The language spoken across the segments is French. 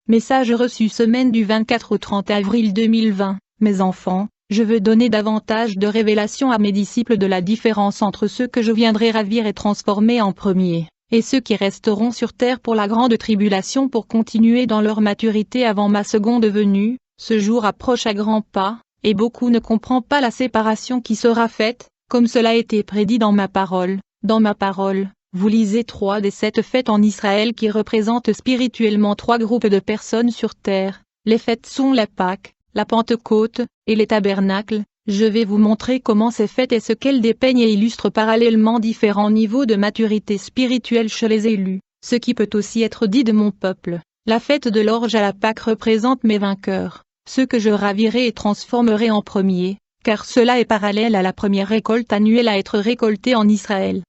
Message reçu semaine du 24 au 30 avril 2020. Mes enfants, je veux donner davantage de révélations à mes disciples de la différence entre ceux que je viendrai ravir et transformer en premiers, et ceux qui resteront sur terre pour la grande tribulation pour continuer dans leur maturité avant ma seconde venue. Ce jour approche à grands pas, et beaucoup ne comprennent pas la séparation qui sera faite, comme cela a été prédit dans ma parole. Dans ma parole, vous lisez 3 des 7 fêtes en Israël qui représentent spirituellement 3 groupes de personnes sur terre. Les fêtes sont la Pâque, la Pentecôte, et les tabernacles. Je vais vous montrer comment ces fêtes et ce qu'elles dépeignent et illustrent parallèlement différents niveaux de maturité spirituelle chez les élus, ce qui peut aussi être dit de mon peuple. La fête de l'orge à la Pâque représente mes vainqueurs, ceux que je ravirai et transformerai en premiers, car cela est parallèle à la première récolte annuelle à être récoltée en Israël.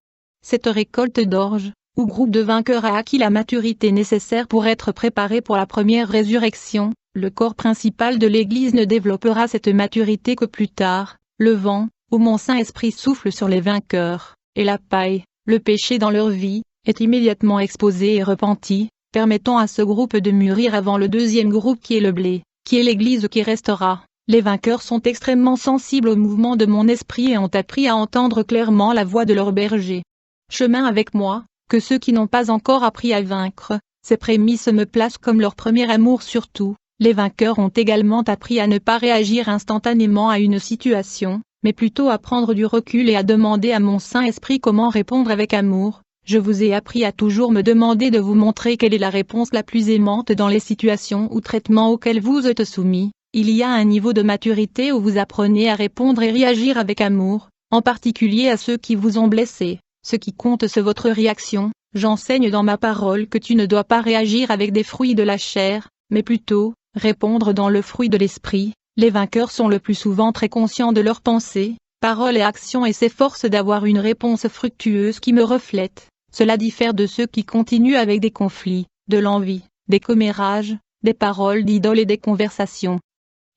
Cette récolte d'orge, ou groupe de vainqueurs a acquis la maturité nécessaire pour être préparé pour la première résurrection. Le corps principal de l'Église ne développera cette maturité que plus tard. Le vent, où mon Saint-Esprit souffle sur les vainqueurs, et la paille, le péché dans leur vie, est immédiatement exposé et repenti, permettant à ce groupe de mûrir avant le deuxième groupe qui est le blé, qui est l'Église qui restera. Les vainqueurs sont extrêmement sensibles au mouvement de mon esprit et ont appris à entendre clairement la voix de leur berger. Chemin avec moi, que ceux qui n'ont pas encore appris à vaincre, ces prémices me placent comme leur premier amour surtout. Les vainqueurs ont également appris à ne pas réagir instantanément à une situation, mais plutôt à prendre du recul et à demander à mon Saint-Esprit comment répondre avec amour. Je vous ai appris à toujours me demander de vous montrer quelle est la réponse la plus aimante dans les situations ou traitements auxquels vous êtes soumis. Il y a un niveau de maturité où vous apprenez à répondre et réagir avec amour, en particulier à ceux qui vous ont blessé. Ce qui compte c'est votre réaction. J'enseigne dans ma parole que tu ne dois pas réagir avec des fruits de la chair, mais plutôt, répondre dans le fruit de l'esprit. Les vainqueurs sont le plus souvent très conscients de leurs pensées, paroles et actions et s'efforcent d'avoir une réponse fructueuse qui me reflète. Cela diffère de ceux qui continuent avec des conflits, de l'envie, des commérages, des paroles d'idoles et des conversations.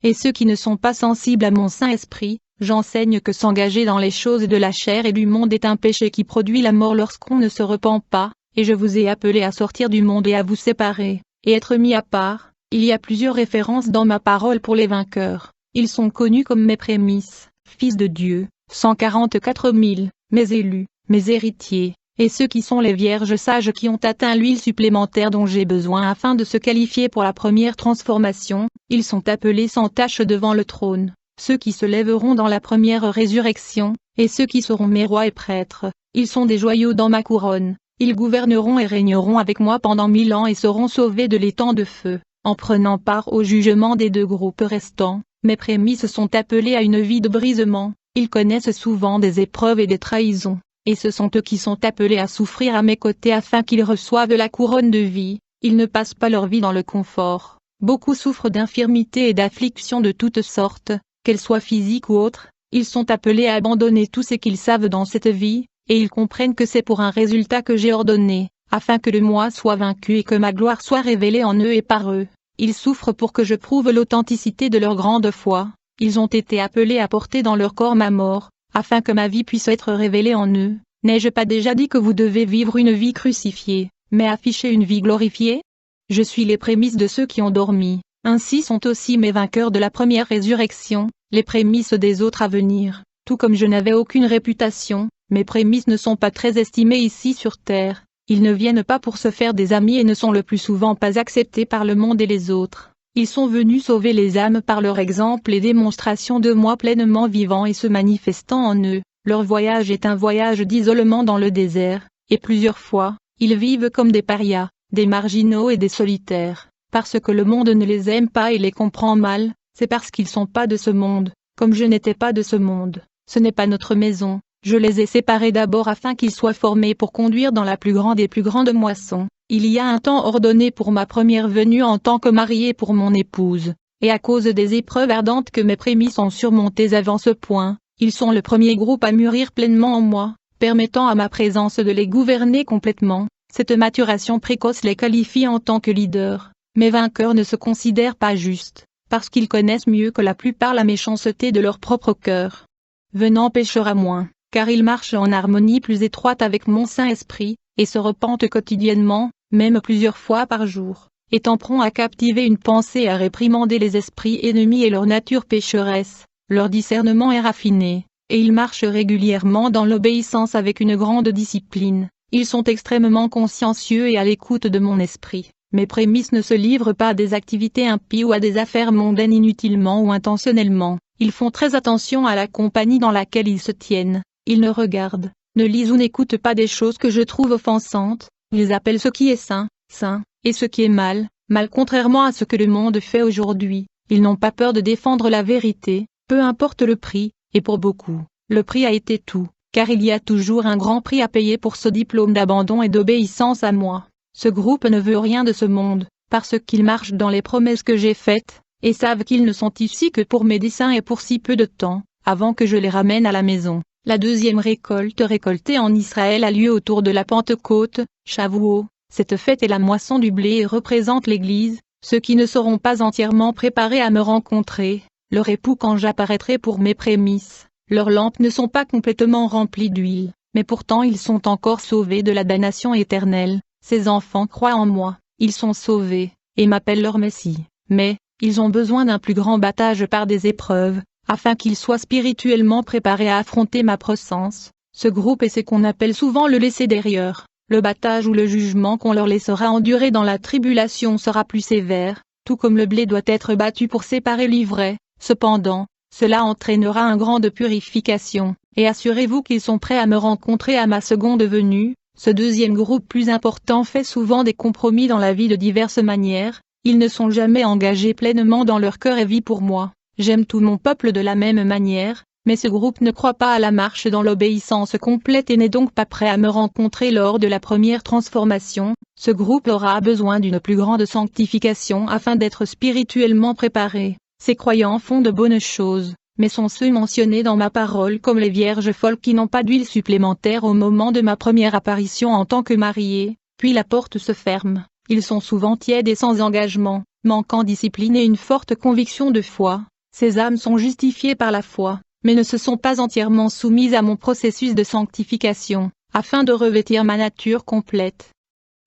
Et ceux qui ne sont pas sensibles à mon Saint-Esprit, j'enseigne que s'engager dans les choses de la chair et du monde est un péché qui produit la mort lorsqu'on ne se repent pas, et je vous ai appelé à sortir du monde et à vous séparer, et être mis à part. Il y a plusieurs références dans ma parole pour les vainqueurs. Ils sont connus comme mes prémices, fils de Dieu, 144 000, mes élus, mes héritiers, et ceux qui sont les vierges sages qui ont atteint l'huile supplémentaire dont j'ai besoin afin de se qualifier pour la première transformation. Ils sont appelés sans tache devant le trône, ceux qui se lèveront dans la première résurrection, et ceux qui seront mes rois et prêtres. Ils sont des joyaux dans ma couronne, ils gouverneront et régneront avec moi pendant 1000 ans et seront sauvés de l'étang de feu. En prenant part au jugement des 2 groupes restants, mes prémices sont appelés à une vie de brisement. Ils connaissent souvent des épreuves et des trahisons, et ce sont eux qui sont appelés à souffrir à mes côtés afin qu'ils reçoivent la couronne de vie. Ils ne passent pas leur vie dans le confort. Beaucoup souffrent d'infirmités et d'afflictions de toutes sortes, qu'elles soient physiques ou autres. Ils sont appelés à abandonner tout ce qu'ils savent dans cette vie, et ils comprennent que c'est pour un résultat que j'ai ordonné, afin que le moi soit vaincu et que ma gloire soit révélée en eux et par eux. Ils souffrent pour que je prouve l'authenticité de leur grande foi. Ils ont été appelés à porter dans leur corps ma mort, afin que ma vie puisse être révélée en eux. N'ai-je pas déjà dit que vous devez vivre une vie crucifiée, mais afficher une vie glorifiée? Je suis les prémices de ceux qui ont dormi. Ainsi sont aussi mes vainqueurs de la première résurrection, les prémices des autres à venir. Tout comme je n'avais aucune réputation, mes prémices ne sont pas très estimées ici sur terre. Ils ne viennent pas pour se faire des amis et ne sont le plus souvent pas acceptés par le monde et les autres. Ils sont venus sauver les âmes par leur exemple et démonstration de moi pleinement vivant et se manifestant en eux. Leur voyage est un voyage d'isolement dans le désert, et plusieurs fois, ils vivent comme des parias, des marginaux et des solitaires. Parce que le monde ne les aime pas et les comprend mal, c'est parce qu'ils sont pas de ce monde, comme je n'étais pas de ce monde. Ce n'est pas notre maison. Je les ai séparés d'abord afin qu'ils soient formés pour conduire dans la plus grande et plus grande moisson. Il y a un temps ordonné pour ma première venue en tant que marié pour mon épouse, et à cause des épreuves ardentes que mes prémices ont surmontées avant ce point, ils sont le premier groupe à mûrir pleinement en moi, permettant à ma présence de les gouverner complètement. Cette maturation précoce les qualifie en tant que leaders. Mes vainqueurs ne se considèrent pas justes, parce qu'ils connaissent mieux que la plupart la méchanceté de leur propre cœur. Venant péchera moins, car ils marchent en harmonie plus étroite avec mon Saint-Esprit, et se repentent quotidiennement, même plusieurs fois par jour. étant prompt à captiver une pensée et à réprimander les esprits ennemis et leur nature pécheresse. Leur discernement est raffiné, et ils marchent régulièrement dans l'obéissance avec une grande discipline. Ils sont extrêmement consciencieux et à l'écoute de mon esprit. Mes prémices ne se livrent pas à des activités impies ou à des affaires mondaines inutilement ou intentionnellement. Ils font très attention à la compagnie dans laquelle ils se tiennent. Ils ne regardent, ne lisent ou n'écoutent pas des choses que je trouve offensantes. Ils appellent ce qui est saint, saint, et ce qui est mal, mal, contrairement à ce que le monde fait aujourd'hui. Ils n'ont pas peur de défendre la vérité, peu importe le prix, et pour beaucoup, le prix a été tout, car il y a toujours un grand prix à payer pour ce diplôme d'abandon et d'obéissance à moi. Ce groupe ne veut rien de ce monde, parce qu'ils marchent dans les promesses que j'ai faites, et savent qu'ils ne sont ici que pour mes desseins et pour si peu de temps, avant que je les ramène à la maison. La deuxième récolte récoltée en Israël a lieu autour de la Pentecôte, Shavuot. Cette fête est la moisson du blé et représente l'Église. Ceux qui ne seront pas entièrement préparés à me rencontrer, leur époux quand j'apparaîtrai pour mes prémices, leurs lampes ne sont pas complètement remplies d'huile, mais pourtant ils sont encore sauvés de la damnation éternelle. Ces enfants croient en moi, ils sont sauvés, et m'appellent leur Messie. Mais, ils ont besoin d'un plus grand battage par des épreuves, afin qu'ils soient spirituellement préparés à affronter ma présence. Ce groupe est ce qu'on appelle souvent le laisser derrière. Le battage ou le jugement qu'on leur laissera endurer dans la tribulation sera plus sévère, tout comme le blé doit être battu pour séparer l'ivraie. Cependant, cela entraînera une grande purification, et assurez-vous qu'ils sont prêts à me rencontrer à ma seconde venue. Ce deuxième groupe plus important fait souvent des compromis dans la vie de diverses manières. Ils ne sont jamais engagés pleinement dans leur cœur et vie pour moi. J'aime tout mon peuple de la même manière, mais ce groupe ne croit pas à la marche dans l'obéissance complète et n'est donc pas prêt à me rencontrer lors de la première transformation. Ce groupe aura besoin d'une plus grande sanctification afin d'être spirituellement préparé. Ces croyants font de bonnes choses, mais sont ceux mentionnés dans ma parole comme les vierges folles qui n'ont pas d'huile supplémentaire au moment de ma première apparition en tant que mariée. Puis la porte se ferme. Ils sont souvent tièdes et sans engagement, manquant discipline et une forte conviction de foi. Ces âmes sont justifiées par la foi, mais ne se sont pas entièrement soumises à mon processus de sanctification, afin de revêtir ma nature complète.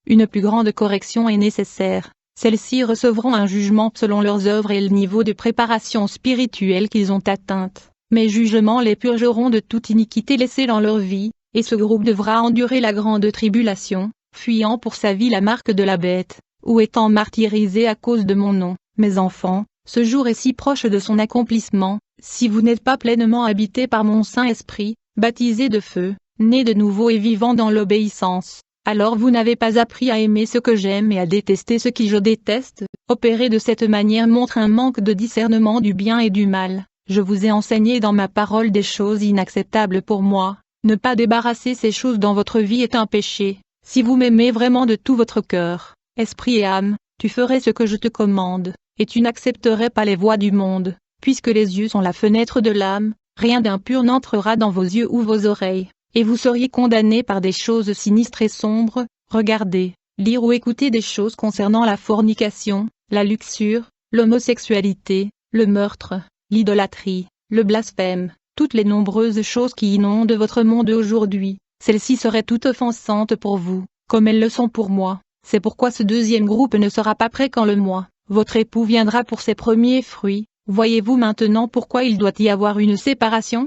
Une plus grande correction est nécessaire. Celles-ci recevront un jugement selon leurs œuvres et le niveau de préparation spirituelle qu'ils ont atteinte. Mes jugements les purgeront de toute iniquité laissée dans leur vie, et ce groupe devra endurer la grande tribulation, fuyant pour sa vie la marque de la bête, ou étant martyrisé à cause de mon nom. Mes enfants, ce jour est si proche de son accomplissement, si vous n'êtes pas pleinement habités par mon Saint-Esprit, baptisés de feu, nés de nouveau et vivant dans l'obéissance, alors vous n'avez pas appris à aimer ce que j'aime et à détester ce qui je déteste. Opérer de cette manière montre un manque de discernement du bien et du mal. Je vous ai enseigné dans ma parole des choses inacceptables pour moi. Ne pas débarrasser ces choses dans votre vie est un péché. Si vous m'aimez vraiment de tout votre cœur, esprit et âme, tu ferais ce que je te commande, et tu n'accepterais pas les voies du monde. Puisque les yeux sont la fenêtre de l'âme, rien d'impur n'entrera dans vos yeux ou vos oreilles, et vous seriez condamnés par des choses sinistres et sombres. Regardez, lire ou écouter des choses concernant la fornication, la luxure, l'homosexualité, le meurtre, l'idolâtrie, le blasphème, toutes les nombreuses choses qui inondent votre monde aujourd'hui. Celles-ci seraient toutes offensantes pour vous, comme elles le sont pour moi. C'est pourquoi ce deuxième groupe ne sera pas prêt quand le mois, votre époux viendra pour ses premiers fruits. Voyez-vous maintenant pourquoi il doit y avoir une séparation?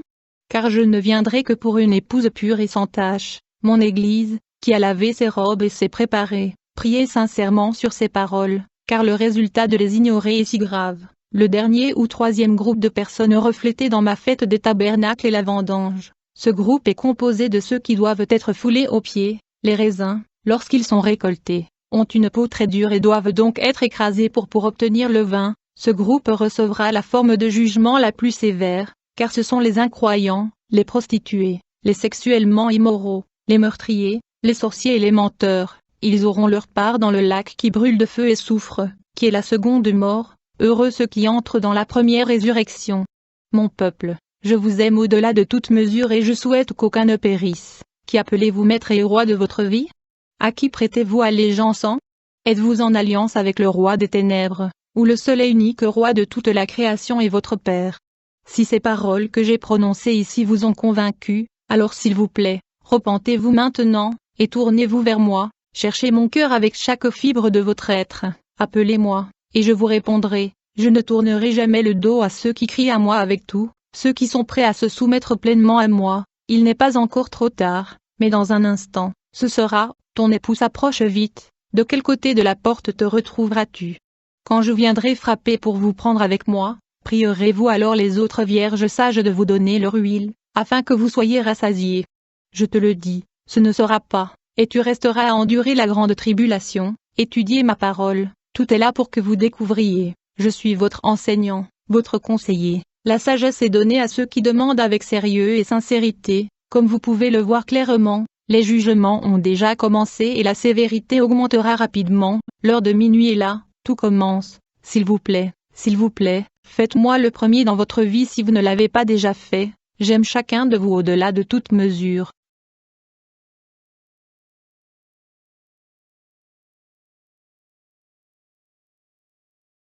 Car je ne viendrai que pour une épouse pure et sans tache, mon Église, qui a lavé ses robes et s'est préparée. Priez sincèrement sur ces paroles, car le résultat de les ignorer est si grave. Le dernier ou troisième groupe de personnes reflétées dans ma fête des tabernacles est la vendange. Ce groupe est composé de ceux qui doivent être foulés aux pieds. Les raisins, lorsqu'ils sont récoltés, ont une peau très dure et doivent donc être écrasés pour obtenir le vin. Ce groupe recevra la forme de jugement la plus sévère, car ce sont les incroyants, les prostituées, les sexuellement immoraux, les meurtriers, les sorciers et les menteurs. Ils auront leur part dans le lac qui brûle de feu et soufre, qui est la seconde mort. Heureux ceux qui entrent dans la première résurrection. Mon peuple, je vous aime au-delà de toute mesure et je souhaite qu'aucun ne périsse. Qui appelez-vous maître et roi de votre vie? À qui prêtez-vous allégeance? Êtes-vous en alliance avec le roi des ténèbres, ou le seul et unique roi de toute la création est votre Père? Si ces paroles que j'ai prononcées ici vous ont convaincu, alors s'il vous plaît, repentez-vous maintenant, et tournez-vous vers moi, cherchez mon cœur avec chaque fibre de votre être. Appelez-moi, et je vous répondrai. Je ne tournerai jamais le dos à ceux qui crient à moi avec tout, ceux qui sont prêts à se soumettre pleinement à moi. Il n'est pas encore trop tard, mais dans un instant, ce sera. Ton époux s'approche vite. De quel côté de la porte te retrouveras-tu? Quand je viendrai frapper pour vous prendre avec moi, prierez-vous alors les autres vierges sages de vous donner leur huile, afin que vous soyez rassasiés? Je te le dis, ce ne sera pas, et tu resteras à endurer la grande tribulation. Étudiez ma parole, tout est là pour que vous découvriez. Je suis votre enseignant, votre conseiller. La sagesse est donnée à ceux qui demandent avec sérieux et sincérité. Comme vous pouvez le voir clairement, les jugements ont déjà commencé et la sévérité augmentera rapidement. L'heure de minuit est là, tout commence. S'il vous plaît, faites-moi le premier dans votre vie si vous ne l'avez pas déjà fait. J'aime chacun de vous au-delà de toute mesure.